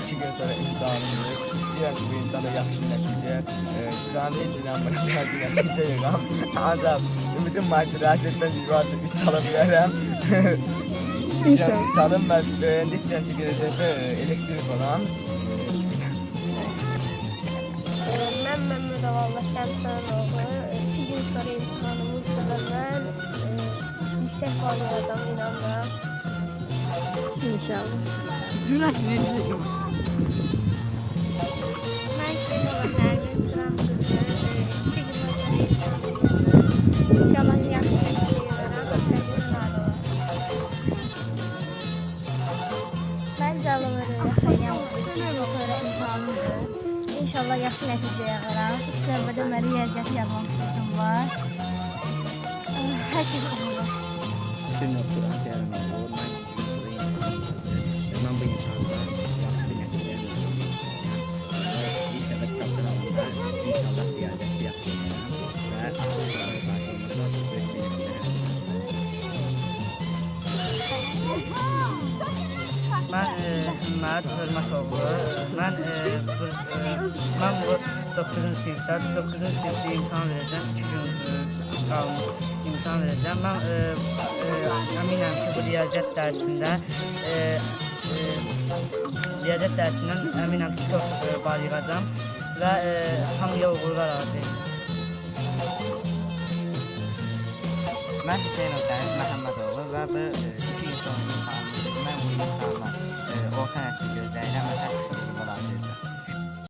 2 gün sonra imtahanımdır. İstəyirəm ki, bu imtahanda yaxşı bir nəticə çıxan, heç inanmıram ki, nəticə yığam. Ancaq bütün motivasiyadan bir varsa 3 ala bilərəm. İnşallah. Çalım və indi istəyirəm ki, gələcəkdə elektrik olan. Mən Məmmədov Allah Kəmsanoğlu. 2 gün sonra imtahanımızdır və mən yüksək bal alacağam inanıram. İnşallah. Güneş verecek. Mən Seymur Nərmin Turan qızı. 2 gün sonra imtahanımızdır. İnşallah yaxşı nəticə yığaram. İstədiyim sınavda var. Mən Cəlalır Rəxsəyyəm. 2 gün sonra imtahanımdır. İnşallah yaxşı nəticə yığaram. İlk növbədə mən riyaziyyatı yazmaq fikrim var. Hər şey olur. Senin Turan Kərimoğlu, mən bu imtahanda yaxşı bir nəticə əldə etdim. İlk dəfə kitablar alanda inşallah riyaziyyatı yaxşılayacağam və sınavı başlamada böyük bir nəticə əldə Ben Hümmət Hörmətoğlu. Ben bu 9-cu sinifdə 9-cu sinifdə imtahan verəcəm. 2 gün qalmış imtahan verəcəm. Mən əminəm ki, bu riyaziyyat dərsindən əminəm ki, çox bal yığacam və hamıya uğurlar arzulayıram. Mən Hüseynov Dəniz Məhəmmədoğlu və bu 2 il sonra imtahanımızdır. Mən bu imtahana orta nəsil gözləyirəm və